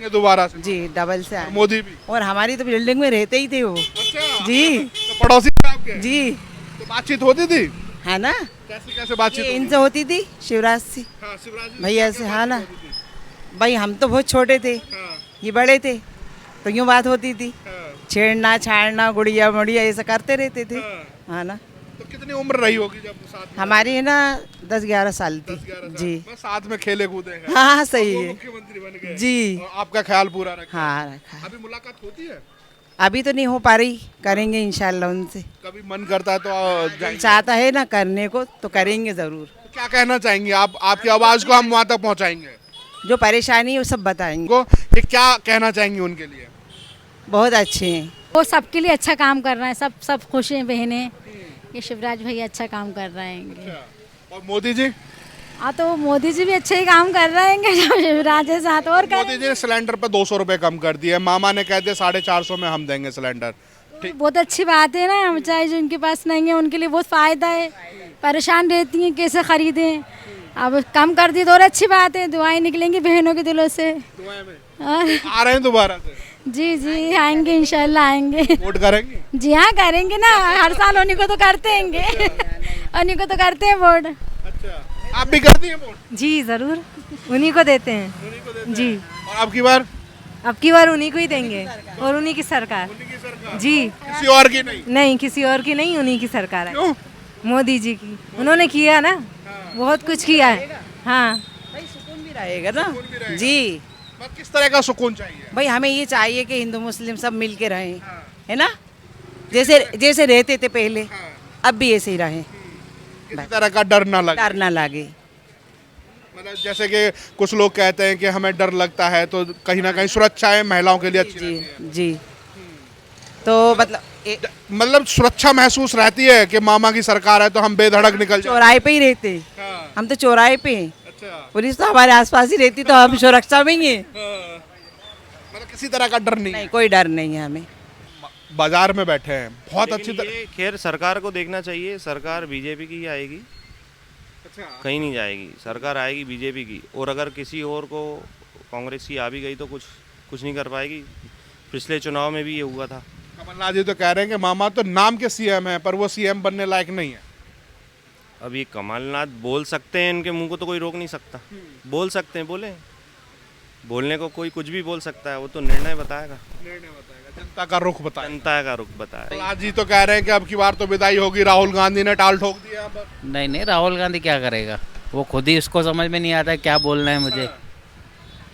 आएंगे दोबारा से? जी डबल से आए। मोदी भी? और हमारी तो बिल्डिंग में रहते ही थे वो। अच्छा, जी तो पड़ोसी थे आपके? जी तो बातचीत होती थी? है ना, कैसे कैसे बातचीत ये होती इनसे होती थी, शिवराज से, थी? हाँ, शिवराज जी भैया क्या से, क्या हाँ ना। बातचीत होती थी? भाई हम तो बहुत छोटे थे, हाँ, ये बड़े थे, तो यूँ बात होती थी, हाँ, छेड़ना छाड़ना गुड़िया मुड़िया ये सब करते रहते थे। हाँ। हाँ ना, तो कितनी उम्र रही होगी जब साथ में? हमारी है ना 10-11 साल थी। 10-11 साल। जी बस साथ में खेले कूदे हैं। हाँ हाँ सही और वो है। मुख्यमंत्री बन गए। जी और आपका ख्याल पूरा रखा। हाँ रखा है। अभी मुलाकात होती है? अभी तो नहीं हो पा रही, करेंगे इंशाल्लाह उनसे। कभी मन करता है तो जाएंगे। चाहता है ना करने को तो करेंगे जरूर। तो क्या कहना चाहेंगे आप? आपकी आवाज को हम वहां तक पहुंचाएंगे जो परेशानी है वो सब बताएंगे। उनको, कि क्या कहना चाहेंगे उनके लिए? बहुत अच्छे हैं। वो सबके लिए अच्छा काम कर रहे हैं, सब सब खुश हैं बहनें। ये शिवराज भैया अच्छा काम कर रहे हैं। और मोदी जी? हाँ तो मोदी जी भी अच्छे ही काम कर रहे हैं जो शिवराज के साथ और मोदी जी ने सिलेंडर पे 200 रुपए कम कर दिए। मामा ने कह दिया 450 में हम देंगे सिलेंडर। ठीक। बहुत अच्छी बात है ना, चाहे जिनके पास नहीं है उनके लिए बहुत फायदा है। परेशान रहती हैं कैसे खरीदें, अब कम कर दी तो और अच्छी बात है। दुआएं निकलेंगी बहनों के दिलों से। दुआएं में हाँ, आ रहे हैं दोबारा से? जी जी आएंगे इंशाल्लाह आएंगे। वोट करेंगे? जी हाँ करेंगे ना, हर साल उन्हीं को तो करते हैंगे। उन्हीं को तो करते हैं वोट। अच्छा, आप भी करती हैं वोट? जी ज़रूर, उन्हीं को देते हैं। उन्हीं को देते जी हैं। और आपकी बार? अब की बार उन्हीं को ही देंगे और उन्हीं की सरकार। उन्हीं की सरकार? जी किसी और की नहीं? नहीं, किसी और की नहीं, उन्हीं की सरकार है। क्यों? मोदी जी की, उन्होंने किया ना, बहुत कुछ किया है। हाँ भाई सुकून भी रहेगा ना। सुकून भी रहेगा। जी बस किस तरह का सुकून चाहिए? भाई हमें ये चाहिए कि हिंदू मुस्लिम सब मिल के रहें, है ना, जैसे जैसे रहते थे पहले, अब भी ऐसे ही रहें, किसी तरह का डर ना लगे। डर ना लगे। मतलब जैसे कि कुछ लोग कहते हैं कि हमें डर लगता है, तो कहीं ना कहीं सुरक्षा है महिलाओं के लिए अच्छी जी रहती है। जी तो मतलब सुरक्षा महसूस रहती है कि मामा की सरकार है तो हम बेधड़क निकल जाए। चौराहे पे ही रहते हैं। हाँ, हम तो चौराहे पे हैं, अच्छा। पुलिस तो हमारे आसपास ही रहती, तो हम सुरक्षा में ही हैं। हाँ, मतलब किसी तरह का डर नहीं नहीं है। कोई डर नहीं है हमें। बाजार में बैठे हैं, बहुत अच्छी लेकिन तरह। ये खैर सरकार को देखना चाहिए। सरकार बीजेपी की ही आएगी, अच्छा, कहीं नहीं जाएगी। सरकार आएगी बीजेपी की, और अगर किसी और को कांग्रेस की आ भी गई तो कुछ नहीं कर पाएगी। पिछले चुनाव में भी ये हुआ था। कमलनाथ जी तो कह रहे हैं कि मामा तो नाम के सीएम है पर वो सीएम बनने लायक नहीं है। अब ये कमलनाथ बोल सकते हैं, इनके मुंह को तो कोई रोक नहीं सकता। बोल सकते हैं, बोले, बोलने को कोई कुछ भी बोल सकता है, वो तो निर्णय बताएगा, जनता का रुख बताएं। जनता का रुख बताएगा। कमलनाथ जी तो कह रहे हैं कि अब की बार तो विदाई होगी, राहुल गांधी ने टाल ठोक दिया। अब नहीं नहीं, राहुल गांधी क्या करेगा, वो खुद ही उसको समझ में नहीं आता है क्या बोलना है मुझे।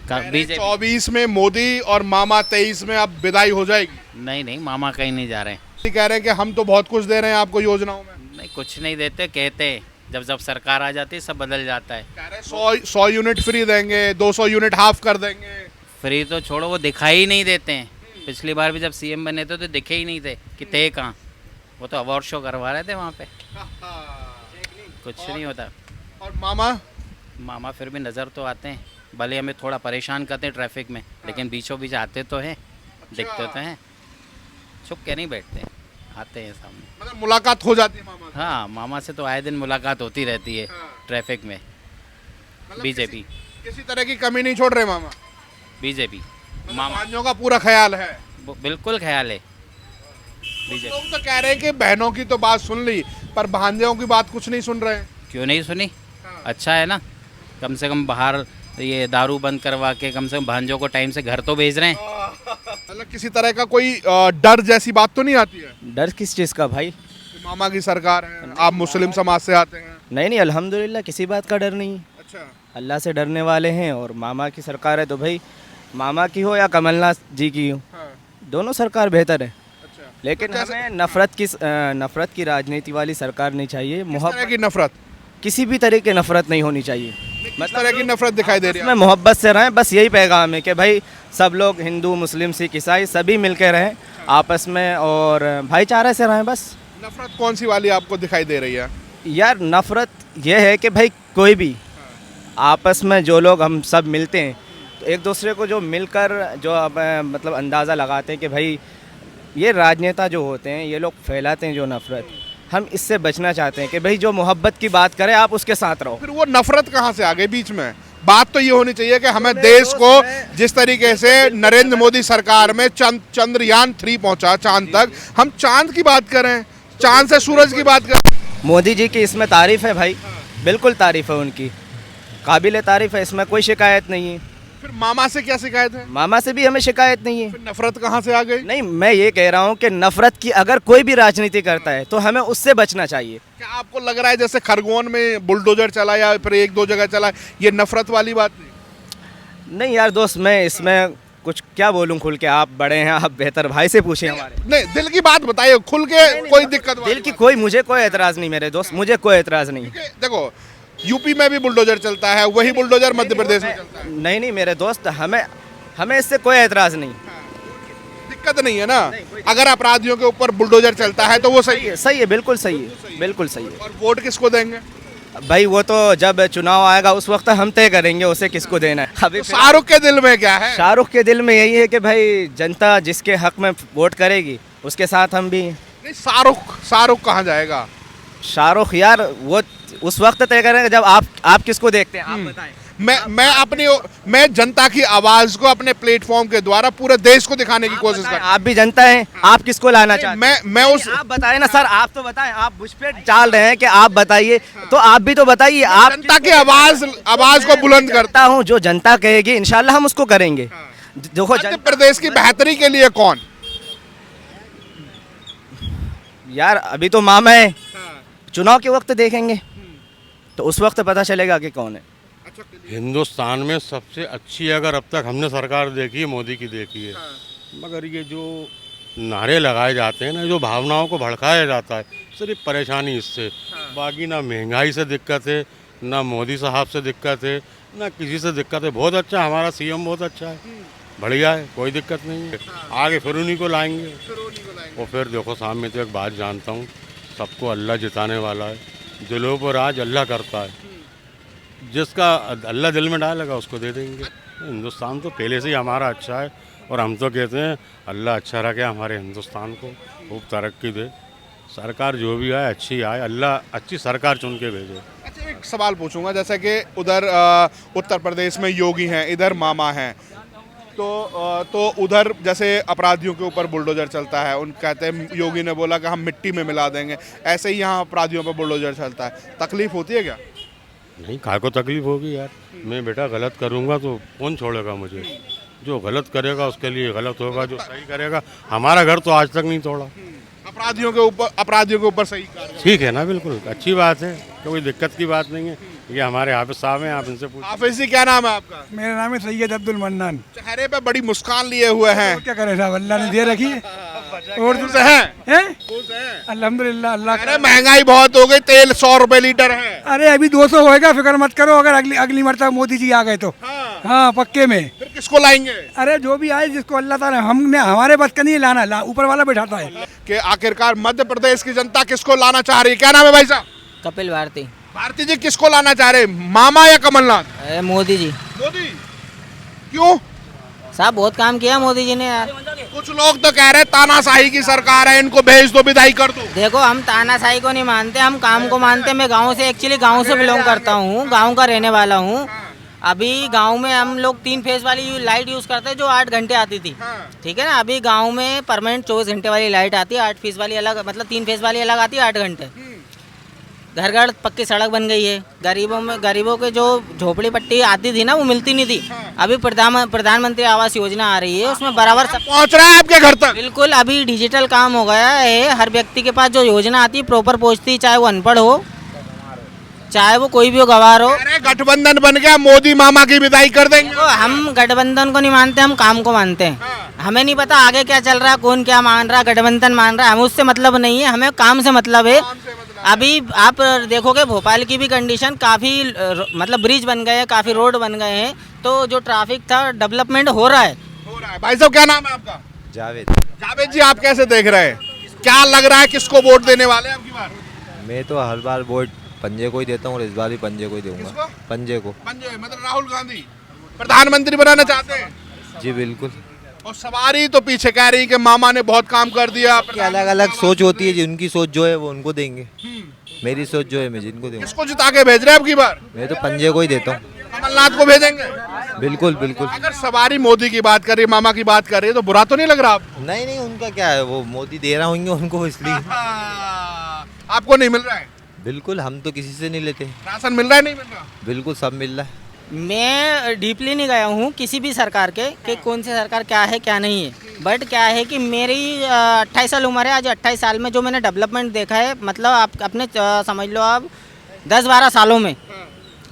बीजेपी 24 में मोदी और मामा 23 में अब विदाई हो जाएगी। नहीं नहीं, मामा कहीं नहीं जा रहे हैं। कह रहे हैं कि हम तो बहुत कुछ दे रहे हैं आपको योजनाओं में। नहीं कुछ नहीं देते, कहते हैं जब जब सरकार आ जाती है सब बदल जाता है। कह रहे हैं 100 यूनिट फ्री देंगे, 200 यूनिट हाफ कर देंगे। फ्री तो छोड़ो, वो दिखाई ही नहीं देते हैं। पिछली बार भी जब सीएम बने थे तो दिखे ही नहीं थे कि थे कहाँ। वो तो अवार्ड शो करवा रहे थे वहाँ पे, कुछ नहीं होता। और मामा? मामा फिर भी नज़र तो आते हैं, भले हमें थोड़ा परेशान करते हैं ट्रैफिक में, लेकिन बीचों बीच आते तो हैं, दिखते तो हैं, छुप के नहीं बैठते हैं, आते हैं सामने। मतलब मुलाकात हो जाती है मामा से? हाँ, मामा से तो आए दिन मुलाकात होती रहती है हाँ। ट्रैफिक में। मतलब बीजेपी किसी तरह की कमी नहीं छोड़ रहे मामा। बीजेपी मामा भाइयों का पूरा ख्याल है। बिल्कुल ख्याल है बीजेपी। लोग तो कह रहे हैं कि बहनों की तो बात सुन ली पर भांजियों की बात कुछ नहीं सुन रहे हैं। क्यों नहीं सुनी? हाँ। अच्छा है ना, कम से कम बाहर ये दारू बंद करवा के कम से कम भांजों को टाइम से घर तो भेज रहे हैं। मतलब किसी तरह का कोई डर जैसी बात तो नहीं आती है? डर किस चीज़ का भाई? कि मामा की सरकार है, आप मुस्लिम समाज से आते हैं। नहीं नहीं, अल्हम्दुलिल्लाह किसी बात का डर नहीं। अच्छा, अल्लाह से डरने वाले हैं, और मामा की सरकार है तो भाई मामा की हो या कमलनाथ जी की हो, हाँ, दोनों सरकार बेहतर है। अच्छा। लेकिन तो जैसे- हमें नफ़रत की राजनीति वाली सरकार नहीं चाहिए। किस तरह की नफरत? किसी भी तरह की नफ़रत नहीं होनी चाहिए। किस तरह की नफरत दिखाई दे रही इसमें है? मोहब्बत से रहें, बस यही पैगाम है कि भाई सब लोग हिंदू मुस्लिम सिख ईसाई सभी मिल के रहें आपस में, और भाईचारे से रहें बस। नफरत कौन सी वाली आपको दिखाई दे रही है? यार नफ़रत यह है कि भाई कोई भी आपस में जो लोग हम सब मिलते हैं तो एक दूसरे को जो मिलकर जो अब मतलब अंदाज़ा लगाते हैं कि भाई ये राजनेता जो होते हैं ये लोग फैलाते हैं जो नफ़रत, हम इससे बचना चाहते हैं कि भाई जो मोहब्बत की बात करे आप उसके साथ रहो। फिर वो नफरत कहाँ से आ गई बीच में? बात तो ये होनी चाहिए कि हमें देश को जिस तरीके से नरेंद्र मोदी सरकार में चंद्रयान 3 पहुंचा चांद तक, हम चांद की बात करें, चांद से सूरज की बात करें। मोदी जी की इसमें तारीफ है भाई, बिल्कुल तारीफ है उनकी, काबिल तारीफ है, इसमें कोई शिकायत नहीं है। फिर मामा से क्या शिकायत है? मामा से भी हमें शिकायत नहीं है। फिर नफरत कहाँ से आ गई? नहीं, मैं ये कह रहा हूँ कि नफरत की अगर कोई भी राजनीति करता है तो हमें उससे बचना चाहिए। क्या आपको लग रहा है जैसे खरगोन में बुलडोजर चला या फिर 1-2 जगह चला, ये नफरत वाली बात नहीं? नहीं यार दोस्त, मैं इसमें कुछ क्या बोलूं खुल के, आप बड़े हैं, आप बेहतर भाई से पूछें हमारे। नहीं, दिल की बात बताइए खुल के, कोई दिक्कत वाली दिल की बात मुझे कोई एतराज़ नहीं मेरे दोस्त, मुझे कोई एतराज़ नहीं। नहीं। देखो यूपी में भी बुलडोजर चलता है, वही बुलडोजर मध्य प्रदेश में चलता है। नहीं मेरे दोस्त, हमें इससे कोई एतराज़ नहीं। दिक्कत नहीं है ना? अगर अपराधियों के ऊपर बुलडोजर चलता है तो वो सही है। सही है, बिल्कुल सही है, बिल्कुल सही है। और वोट किसको देंगे? भाई वो तो जब चुनाव आएगा उस वक्त हम तय करेंगे उसे किसको देना है। अभी तो शाहरुख के दिल में क्या है? शाहरुख के दिल में यही है कि भाई जनता जिसके हक में वोट करेगी उसके साथ हम भी। नहीं, शाहरुख कहाँ जाएगा? शाहरुख यार वो उस वक्त तय करेंगे जब आप किसको देखते हैं, आप बताएं। मैं जनता की आवाज को अपने प्लेटफॉर्म के द्वारा पूरे देश को दिखाने की कोशिश कर रहा हूं। आप भी जनता हैं, आप किसको लाना चाहते हैं? मैं उस आप बताएं ना सर, आप तो बताएं, आप मुझ पे डाल रहे हैं कि आप बताइए, तो आप भी तो बताइए। आप जनता की आवाज को बुलंद करता करता हूँ, जो जनता कहेगी इंशाल्लाह हम उसको करेंगे। देखो मध्य प्रदेश की बेहतरी के लिए कौन? यार अभी तो मामा है, चुनाव के वक्त देखेंगे तो उस वक्त पता चलेगा कि कौन है। हिंदुस्तान में सबसे अच्छी अगर अब तक हमने सरकार देखी है, मोदी की देखी है। मगर ये जो नारे लगाए जाते हैं ना, जो भावनाओं को भड़काया जाता है, सिर्फ परेशानी इससे, बाकी ना महंगाई से दिक्कत है, ना मोदी साहब से दिक्कत है, ना किसी से दिक्कत है। बहुत अच्छा, हमारा सीएम बहुत अच्छा है, बढ़िया है, कोई दिक्कत नहीं है। आगे फिर उन्हीं को लाएंगे। और फिर देखो सामने तो एक बात जानता हूँ, सबको अल्लाह जिताने वाला है, दिलों पर राज अल्लाह करता है, जिसका अल्लाह दिल में डालेगा उसको दे देंगे। हिंदुस्तान तो पहले से ही हमारा अच्छा है और हम तो कहते हैं अल्लाह अच्छा रखे हमारे हिंदुस्तान को, खूब तरक्की दे। सरकार जो भी आए अच्छी आए, अल्लाह अच्छी सरकार चुन के भेजे। अच्छा, एक सवाल पूछूंगा, जैसे कि उधर उत्तर प्रदेश में योगी हैं, इधर मामा हैं, तो उधर जैसे अपराधियों के ऊपर बुलडोजर चलता है, उन कहते हैं, योगी ने बोला कि हम मिट्टी में मिला देंगे, ऐसे ही यहाँ अपराधियों पर बुलडोजर चलता है। तकलीफ होती है क्या? नहीं, काय को तकलीफ होगी यार, मैं बेटा गलत करूँगा तो कौन छोड़ेगा मुझे? जो गलत करेगा उसके लिए गलत होगा, जो सही करेगा, हमारा घर तो आज तक नहीं तोड़ा। अपराधियों के ऊपर सही कार्रवाई। ठीक है ना, बिल्कुल अच्छी बात है, कोई दिक्कत की बात नहीं है। ये हमारे हाफिज साहब हैं, आप इनसे पूछिए। हाफिज जी, क्या नाम है आपका? मेरा नाम है सैयद अब्दुल मन्नान। चेहरे पे बड़ी मुस्कान लिए हुए हैं, क्या करें साहब, अल्लाह ने दे रखी है। और खुश हैं? हैं अल्हम्दुलिल्लाह, अल्लाह अरे महंगाई बहुत हो गई, तेल 100 रुपए लीटर है। अरे अभी 200 होएगा, फिक्र मत करो, अगर अगली मरतबा मोदी जी आ गए तो। हाँ पक्के में। फिर किसको लाएंगे? अरे जो भी आए, जिसको अल्लाह ताला, हमने हमारे बस का नहीं लाना, ऊपर वाला बैठाता है। कि आखिरकार मध्य प्रदेश की जनता किसको लाना चाह रही है? क्या नाम है भाई साहब? कपिल भारती। भारती जी किसको लाना चाह रहे, मामा या कमलनाथ? मोदी जी। मोदी क्यों? साहब बहुत काम किया मोदी जी ने यार। कुछ लोग तो कह रहे हैं तानाशाही की सरकार है, इनको भेज दो, विदाई कर दो। देखो हम तानाशाही को नहीं मानते, हम काम को मानते हैं। मैं गांव से, एक्चुअली गांव से बिलोंग करता हूँ, गांव का रहने वाला हूँ। अभी गांव में हम लोग 3 फेज वाली लाइट यूज़ करते हैं, जो 8 घंटे आती थी, ठीक है ना। अभी गांव में परमानेंट 24 घंटे वाली लाइट आती है, 8 फेज वाली अलग, मतलब 3 फेज वाली अलग आती है 8 घंटे। घर घर पक्की सड़क बन गई है। गरीबों के जो झोपड़ी पट्टी आती थी ना, वो मिलती नहीं थी। अभी प्रधानमंत्री आवास योजना आ रही है, उसमें बराबर सब पहुंच रहा है आपके घर तक। बिल्कुल, अभी डिजिटल काम हो गया है। हर व्यक्ति के पास जो योजना आती है प्रॉपर पहुंचती है, चाहे वो अनपढ़ हो, चाहे वो कोई भी हो, गवार हो। अरे गठबंधन बन गया, मोदी मामा की विदाई कर देंगे। तो हम गठबंधन को नहीं मानते, हम काम को मानते हैं। हमें नहीं पता आगे क्या चल रहा है, कौन क्या मान रहा है, गठबंधन मान रहा है, हमें उससे मतलब नहीं है, हमें काम से मतलब है। अभी आप देखोगे भोपाल की भी कंडीशन, काफ़ी मतलब ब्रिज बन गए हैं, काफ़ी रोड बन गए हैं, तो जो ट्रैफिक था डेवलपमेंट हो रहा है। भाई साहब क्या नाम है आपका? जावेद। जावेद जी, आप कैसे देख रहे हैं, क्या लग रहा है किसको वोट देने वाले हैं आपकी बार? मैं तो हर बार वोट पंजे को ही देता हूँ और इस बार भी पंजे को ही दूंगा। पंजे को। पंजे मतलब राहुल गांधी प्रधानमंत्री बनाना चाहते हैं? जी बिल्कुल। और सवारी तो पीछे कह रही कि मामा ने बहुत काम कर दिया। अलग अलग सोच होती है, जिनकी सोच जो है वो उनको देंगे, मेरी सोच जो है मैं जिनको दूंगा। किसको जिता के भेज रहे हैं आपकी बार? मैं तो पंजे को ही देता हूँ। कमलनाथ को भेजेंगे? बिल्कुल बिल्कुल। अगर सवारी मोदी की बात करें, मामा की बात करें, तो बुरा तो नहीं लग रहा आपको? नहीं नहीं, उनका क्या है, वो मोदी दे रहा होंगे उनको इसलिए। आपको नहीं मिल रहा है? बिल्कुल, हम तो किसी से नहीं लेते। राशन मिल रहा है, नहीं मिल रहा? बिल्कुल सब मिल रहा है। मैं डीपली नहीं गया हूँ किसी भी सरकार के कि कौन सी सरकार क्या है क्या नहीं है, बट क्या है कि मेरी 28 साल उम्र है। आज 28 साल में जो मैंने डेवलपमेंट देखा है, मतलब आप अपने समझ लो आप 10-12 सालों में,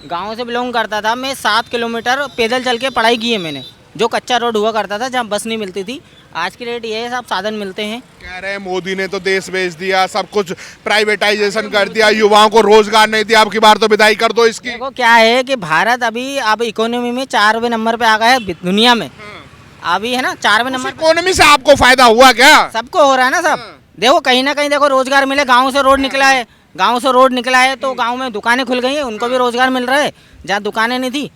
गांव से बिलोंग करता था मैं, 7 किलोमीटर पैदल चल के पढ़ाई की है मैंने। जो कच्चा रोड हुआ करता था जहाँ बस नहीं मिलती थी, आज की डेट ये है सब साधन मिलते हैं। कह रहे हैं मोदी ने तो देश बेच दिया, सब कुछ प्राइवेटाइजेशन कर दिया, युवाओं को रोजगार नहीं दिया, अब की बार तो विदाई कर दो इसकी। देखो क्या है कि भारत अभी अब इकोनॉमी में 4वें नंबर पे आ गया है दुनिया में, अभी है ना 4वें नंबर। इकोनॉमी से आपको फायदा हुआ क्या? सबको हो रहा है ना सब। देखो कहीं ना कहीं देखो रोजगार मिले, गाँव से रोड निकला है, गाँव से रोड निकला है तो गाँव में दुकानें खुल गई हैं, उनको भी रोजगार मिल रहा है जहाँ दुकानें नहीं थी।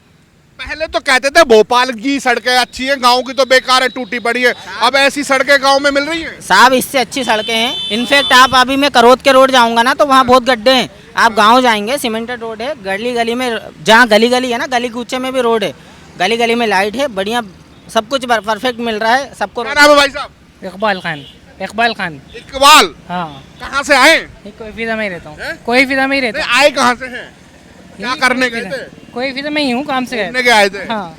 पहले तो कहते थे भोपाल की सड़कें अच्छी हैं, गांव की तो बेकार है, टूटी पड़ी है। अब ऐसी सड़कें गांव में मिल रही हैं? साहब इससे अच्छी सड़कें हैं। इनफैक्ट आप अभी मैं करोद के रोड जाऊंगा ना तो वहाँ बहुत गड्ढे हैं। आप गांव जाएंगे सीमेंटेड रोड है, गली गली में, जहाँ गली गली है ना, गली कूचे में भी रोड है, गली गली में लाइट है, बढ़िया सब कुछ परफेक्ट मिल रहा है सबको। क्या नाम है भाई साहब? इकबाल खान। इकबाल खान। इकबाल? हाँ। कहाँ से आए? कोई फिदा में ही रहता हूँ। कोई फिदा में ही रहता हूँ। आए कहाँ से हैं? क्या करने गए थे? कोई फिदा में ही हूँ, काम से घूमने के आए थे? हाँ।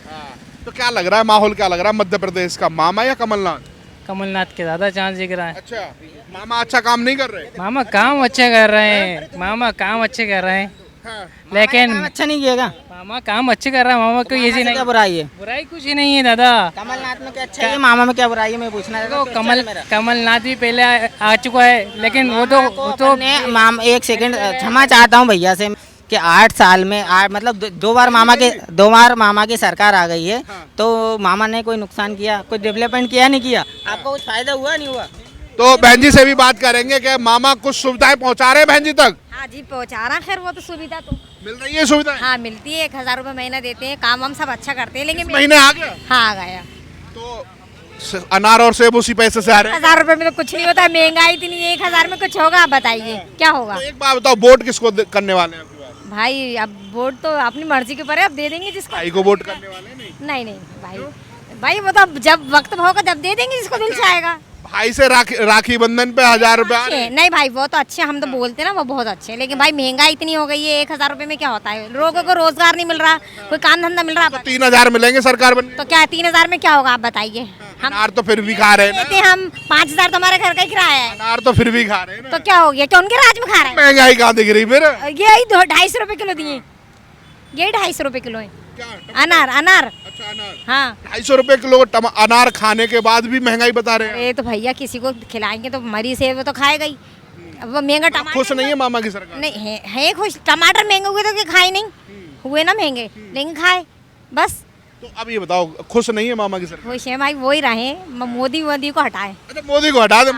तो क्या लग रहा है, माहौल क्या लग रहा है मध्य प्रदेश का, मामा या कमलनाथ? कमलनाथ के ज्यादा चांस दिख रहा है। अच्छा, मामा अच्छा काम नहीं कर रहे? मामा काम अच्छे कर रहे हैं, मामा काम अच्छे कर रहे हैं, लेकिन अच्छा नहीं किएगा। मामा काम अच्छे कर रहा है, मामा कोई ऐसी नहीं। क्या बुराई है? बुराई कुछ ही नहीं है दादा। कमलनाथ में क्या अच्छा है, मामा में क्या बुराई है, मैं पूछना तो कमलनाथ भी पहले आ चुका है, लेकिन वो तो माम एक सेकंड क्षमा चाहता हूँ भैया से कि 8 साल में मतलब 2 बार मामा की सरकार आ गई है, तो मामा ने कोई नुकसान किया, कोई डेवलपमेंट किया नहीं किया, आपको कुछ फायदा हुआ नहीं हुआ? तो बहन जी से भी बात करेंगे कि मामा कुछ सुविधाएं पहुंचा रहे हैं बहन जी तक? हाँ जी पहुंचा रहा है, खैर वो तो सुविधा तो मिल रही है सुविधा? हाँ मिलती है, 1000 रुपए महीना देते हैं, काम हम सब अच्छा करते हैं, लेकिन महीने आ गया? हाँ आ गया। तो अनार और सेब उसी पैसे से आ रहे हैं? 1000 रुपए में तो कुछ नहीं होता, महंगाई इतनी है, 1000 में कुछ होगा? आप बताइए क्या होगा? तो एक बात बताओ, वोट किसको करने वाले हैं? भाई अब वोट तो अपनी मर्जी के ऊपर है, अब दे देंगे जिसको। भाई को वोट करने वाले नहीं? नहीं भाई वो तो जब वक्त होगा जब दे देंगे जिसको दिल चाहेगा। भाई से राखी बंधन पे 1000 रुपए? नहीं भाई वो तो अच्छे, हम तो बोलते ना वो बहुत अच्छे, लेकिन भाई महंगाई इतनी हो गई है, 1000 रुपए में क्या होता है? लोगों को रोजगार नहीं मिल रहा, कोई काम धंधा मिल रहा। 3000 मिलेंगे सरकार बन तो क्या 3000 में क्या होगा आप बताइए? अनार तो फिर भी खा रहे हैं, हम 5000 तो हमारे घर का ही किराया है। अनार तो फिर भी खा रहे हैं, तो क्या हो गया, क्या उनके राज में खा रहे हैं? महंगाई कहाँ दिख रही फिर? यही 250 रुपए किलो दिए, ये 250 रुपए किलो है अनार। अच्छा अनार, हाँ 250 रुपए किलो अनार खाने के बाद भी महंगाई बता रहे हैं। ये तो भैया किसी को खिलाएंगे तो मरी से वो तो खाएगा ही। अब वो महंगा टमाटर खुश नहीं है मामा की सरकार? नहीं है खुश, टमाटर महंगे हुए तो क्या खाए नहीं हुए ना महंगे, लेकिन खाए बस। तो अब ये बताओ, खुश नहीं है मामा की सरकार? खुश है भाई, वो ही रहे, मोदी को हटाए। अच्छा मोदी को हटा दे।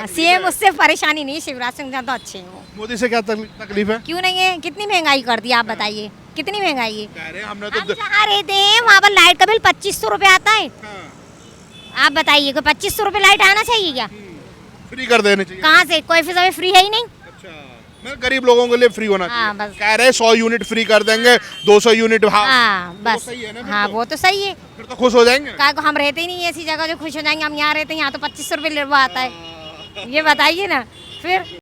सीएम उससे परेशानी नहीं, शिवराज सिंह तो अच्छे हैं वो। मोदी से क्या तकलीफ है? क्यों नहीं है, कितनी महंगाई कर दी आप बताइए, कितनी महंगाई है? कह रहे हैं हमने तो जहाँ रहते हैं वहाँ पर लाइट का बिल 2500 रुपए आता है। आप बताइए कोई 2500 रुपए लाइट आना चाहिए क्या? फ्री कर देने चाहिए। कहाँ से, कोई फीस फ्री है ही नहीं। मैं गरीब लोगों के लिए फ्री होना चाहिए। कह रहे 100 यूनिट फ्री कर देंगे, 200 यूनिट। हाँ बस, हाँ वो तो सही है, फिर तो खुश हो जाएंगे। क्या को हम रहते ही नहीं ऐसी जगह जो खुश हो जाएंगे, हम यहाँ रहते हैं, यहाँ तो 2500 रुपए आता है, ये बताइए ना फिर।